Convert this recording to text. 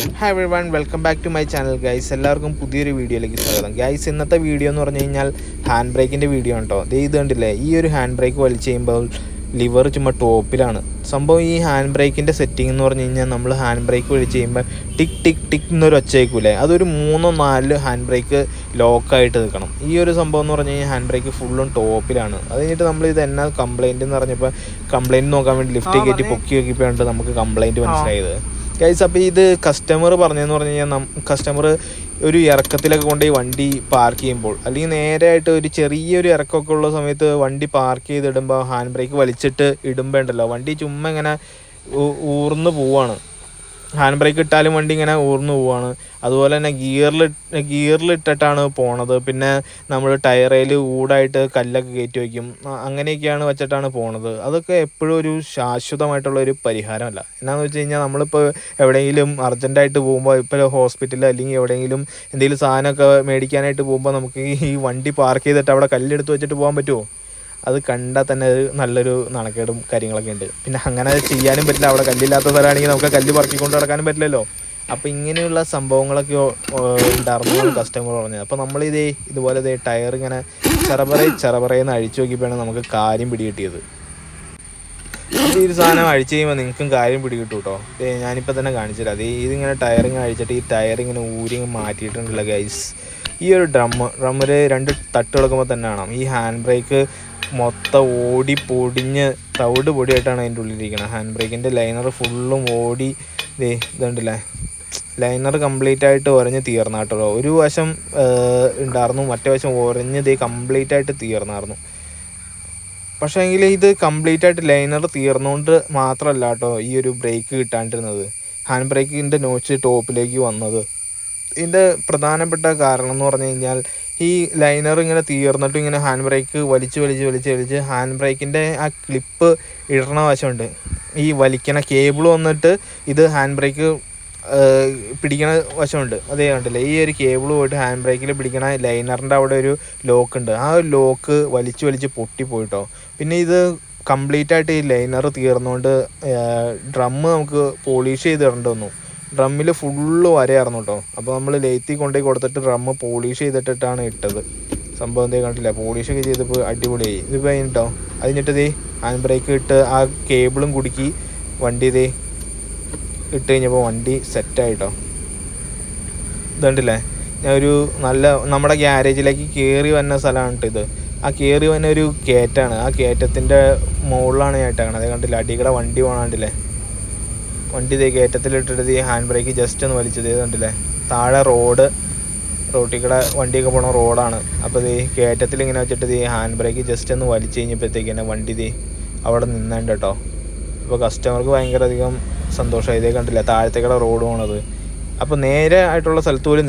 Hi everyone, welcome back to my channel guys. എല്ലാവർക്കും പുതിയൊരു വീഡിയോയിലേക്ക് സ്വാഗതം. ഗൈസ്, ഇന്നത്തെ വീഡിയോ എന്ന് പറഞ്ഞു കഴിഞ്ഞാൽ ഹാൻഡ് ബ്രേക്കിൻ്റെ വീഡിയോ ആണ് കേട്ടോ. ഇത് കണ്ടില്ലേ, ഈ ഒരു ഹാൻഡ് ബ്രേക്ക് വലിച്ച് കഴിയുമ്പോൾ ലിവർ ചുമ്മാ ടോപ്പിലാണ്. സംഭവം ഈ ഹാൻഡ് ബ്രേക്കിൻ്റെ സെറ്റിംഗ് എന്ന് പറഞ്ഞു കഴിഞ്ഞാൽ നമ്മൾ ഹാൻഡ് ബ്രേക്ക് വലിച്ച് കഴിയുമ്പോൾ ടിക് ടിക് ടിക് എന്നൊരു ഒച്ചയ്ക്കൂലേ, അതൊരു 3-4 ഹാൻഡ് ബ്രേക്ക് ലോക്കായിട്ട് നിൽക്കണം. ഈ ഒരു സംഭവം എന്ന് പറഞ്ഞു കഴിഞ്ഞാൽ ഹാൻഡ് ബ്രേക്ക് ഫുള്ളും ടോപ്പിലാണ്. അത് കഴിഞ്ഞിട്ട് നമ്മൾ ഇത് എന്നാ കംപ്ലയിൻറ്റ് എന്ന് പറഞ്ഞപ്പോൾ കംപ്ലയിൻറ്റ് നോക്കാൻ വേണ്ടി ലിഫ്റ്റ് കയറ്റി പൊക്കി നോക്കിയപ്പോഴാണ് നമുക്ക് കംപ്ലയിൻറ്റ് മനസ്സിലായത് ഗൈസ്. അപ്പോൾ ഇത് കസ്റ്റമർ പറഞ്ഞതെന്ന് പറഞ്ഞു കഴിഞ്ഞാൽ കസ്റ്റമർ ഒരു ഇറക്കത്തിലൊക്കെ കൊണ്ട് ഈ വണ്ടി പാർക്ക് ചെയ്യുമ്പോൾ, അല്ലെങ്കിൽ നേരെയായിട്ട് ഒരു ചെറിയൊരു ഇറക്കമൊക്കെ ഉള്ള സമയത്ത് വണ്ടി പാർക്ക് ചെയ്തിടുമ്പോൾ ഹാൻഡ് ബ്രേക്ക് വലിച്ചിട്ട് ഇടുമ്പോൾ ഉണ്ടല്ലോ, വണ്ടി ചുമ്മാ ഇങ്ങനെ ഊർന്ന് പോവാണ്. ഹാൻഡ് ബ്രേക്ക് ഇട്ടാലും വണ്ടി ഇങ്ങനെ ഊർന്ന് പോവാണ്. അതുപോലെ തന്നെ ഗിയറിലിട്ടിട്ടാണ് പോണത്. പിന്നെ നമ്മൾ ടയറയിൽ ഊടായിട്ട് കല്ലൊക്കെ കയറ്റി വയ്ക്കും. അങ്ങനെയൊക്കെയാണ് വെച്ചിട്ടാണ് പോണത്. അതൊക്കെ എപ്പോഴും ഒരു ശാശ്വതമായിട്ടുള്ള ഒരു പരിഹാരമല്ല. എന്നാന്ന് വെച്ച് കഴിഞ്ഞാൽ നമ്മളിപ്പോൾ എവിടെയെങ്കിലും അർജൻറ്റായിട്ട് പോകുമ്പോൾ, ഇപ്പോൾ ഹോസ്പിറ്റലിൽ അല്ലെങ്കിൽ എവിടെയെങ്കിലും എന്തെങ്കിലും സാധനമൊക്കെ മേടിക്കാനായിട്ട് പോകുമ്പോൾ നമുക്ക് ഈ വണ്ടി പാർക്ക് ചെയ്തിട്ട് അവിടെ കല്ലെടുത്ത് വെച്ചിട്ട് പോകാൻ പറ്റുമോ? അത് കണ്ടാൽ തന്നെ ഒരു നല്ലൊരു നാണക്കേടും കാര്യങ്ങളൊക്കെ ഉണ്ട്. പിന്നെ അങ്ങനെ ചെയ്യാനും പറ്റില്ല. അവിടെ കല്ലില്ലാത്ത സ്ഥലമാണെങ്കിൽ നമുക്ക് കല്ല് പറക്കിക്കൊണ്ട് നടക്കാനും പറ്റില്ലല്ലോ. അപ്പോൾ ഇങ്ങനെയുള്ള സംഭവങ്ങളൊക്കെ ഉണ്ടായിരുന്നു കസ്റ്റമർ പറഞ്ഞത്. അപ്പോൾ ഇതുപോലെ ടയർ ഇങ്ങനെ ചെറപറയെന്ന് അഴിച്ചു നോക്കിയപ്പോഴാണ് നമുക്ക് കാര്യം പിടികിട്ടിയത്. ഈ ഒരു സാധനം അഴിച്ചു കഴിയുമ്പോൾ നിങ്ങൾക്കും കാര്യം പിടികിട്ടും കേട്ടോ. ഞാനിപ്പോൾ തന്നെ കാണിച്ചുതരാം. ഇതിങ്ങനെ ടയറിങ്ങനെ അഴിച്ചിട്ട് ഈ ടയറിങ്ങനെ ഊരിങ്ങ് മാറ്റിയിട്ടുണ്ടല്ലോ ഗൈസ്. ഈ ഒരു ഡ്രമ്മിൽ 2 തട്ട് കിടക്കുമ്പോൾ തന്നെ കാണാം ഈ ഹാൻഡ് ബ്രേക്ക് മൊത്തം ഓടി പൊടിഞ്ഞ് തവിട് പൊടിയായിട്ടാണ് അതിൻ്റെ ഉള്ളിലിരിക്കുന്നത്. ഹാൻഡ് ബ്രേക്കിൻ്റെ ലൈനർ ഫുള്ളും ഓടി ഇതുണ്ടല്ലേ, ലൈനർ കംപ്ലീറ്റ് ആയിട്ട് ഉരഞ്ഞ് തീർന്നാട്ടോ. ഒരു വശം ഉണ്ടായിരുന്നു, മറ്റേ വശം ഉരഞ്ഞ് കംപ്ലീറ്റ് ആയിട്ട് തീർന്നായിരുന്നു. പക്ഷേ എങ്കിൽ ഇത് കംപ്ലീറ്റ് ആയിട്ട് ലൈനർ തീർന്നുകൊണ്ട് മാത്രമല്ല കേട്ടോ ഈ ഒരു ബ്രേക്ക് കിട്ടാണ്ടിരുന്നത്, ഹാൻഡ് ബ്രേക്കിൻ്റെ നോച്ച് ടോപ്പിലേക്ക് വന്നത്. ഇതിൻ്റെ പ്രധാനപ്പെട്ട കാരണം എന്ന് പറഞ്ഞു കഴിഞ്ഞാൽ ഈ ലൈനർ ഇങ്ങനെ തീർന്നിട്ടും ഇങ്ങനെ ഹാൻഡ് ബ്രേക്ക് വലിച്ച് ഹാൻഡ് ബ്രേക്കിൻ്റെ ആ ക്ലിപ്പ് ഇടണ വശമുണ്ട്, ഈ വലിക്കണ കേബിൾ വന്നിട്ട് ഇത് ഹാൻഡ് ബ്രേക്ക് പിടിക്കണ വശമുണ്ട്. അതേ കണ്ടില്ലേ, ഈ ഒരു കേബിൾ പോയിട്ട് ഹാൻഡ് ബ്രേക്കിൽ പിടിക്കണ ലൈനറിൻ്റെ അവിടെ ഒരു ലോക്ക് ഉണ്ട്. ആ ഒരു ലോക്ക് വലിച്ച് പൊട്ടിപ്പോയിട്ടോ. പിന്നെ ഇത് കംപ്ലീറ്റ് ആയിട്ട് ഈ ലൈനർ തീർന്നുകൊണ്ട് ഡ്രമ്മ് നമുക്ക് പോളിഷ് ചെയ്ത് ഇടേണ്ടി വന്നു. ഡ്രമ്മിൽ ഫുള്ള് വരയായിരുന്നു കേട്ടോ. അപ്പോൾ നമ്മൾ ലേത്തി കൊണ്ടുപോയി കൊടുത്തിട്ട് ഡ്രമ്മ് പോളിഷ് ചെയ്തിട്ടിട്ടാണ് ഇട്ടത്. സംഭവം കണ്ടില്ല, പോളിഷൊക്കെ ചെയ്തപ്പോൾ അടിപൊളിയായി. ഇതിപ്പോൾ കഴിഞ്ഞിട്ടോ. അതിനിട്ട് ഹാൻഡ് ബ്രേക്ക് ഇട്ട് ആ കേബിളും കുടുക്കി വണ്ടി ഇട്ട് കഴിഞ്ഞപ്പോൾ വണ്ടി സെറ്റായിട്ടോ. ഇതുണ്ടല്ലേ, ഞാൻ നമ്മുടെ ഗ്യാരേജിലേക്ക് കയറി വന്ന സ്ഥലമാണ് കേട്ടോ ഇത്. ആ കയറി വന്ന ഒരു കയറ്റാണ്. ആ കയറ്റത്തിൻ്റെ മുകളിലാണ് ഞാൻ ഇട്ടേക്കണത്. അതേ കണ്ടില്ല, അടിക്കടെ വണ്ടി പോകണണ്ടില്ലേ. വണ്ടി കയറ്റത്തിലിട്ടിട്ട് ഈ ഹാൻഡ് ബ്രേക്ക് ജസ്റ്റ് ഒന്ന് വലിച്ചത് കണ്ടില്ലേ. താഴെ റോട്ടിൽ കൂടെ വണ്ടിയൊക്കെ പോണ റോഡാണ്. അപ്പോൾ കയറ്റത്തിൽ ഇങ്ങനെ വെച്ചിട്ട് ഈ ഹാൻഡ് ബ്രേക്ക് ജസ്റ്റ് ഒന്ന് വലിച്ചു കഴിഞ്ഞപ്പോഴത്തേക്ക് തന്നെ വണ്ടി അവിടെ നിന്നുണ്ട് കേട്ടോ. അപ്പോൾ കസ്റ്റമർക്ക് ഭയങ്കര അധികം സന്തോഷമായി. കണ്ടില്ല, താഴത്തേക്കുള്ള റോഡ് പോണത്. അപ്പോൾ നേരെ ആയിട്ടുള്ള സ്ഥലത്ത് പോലും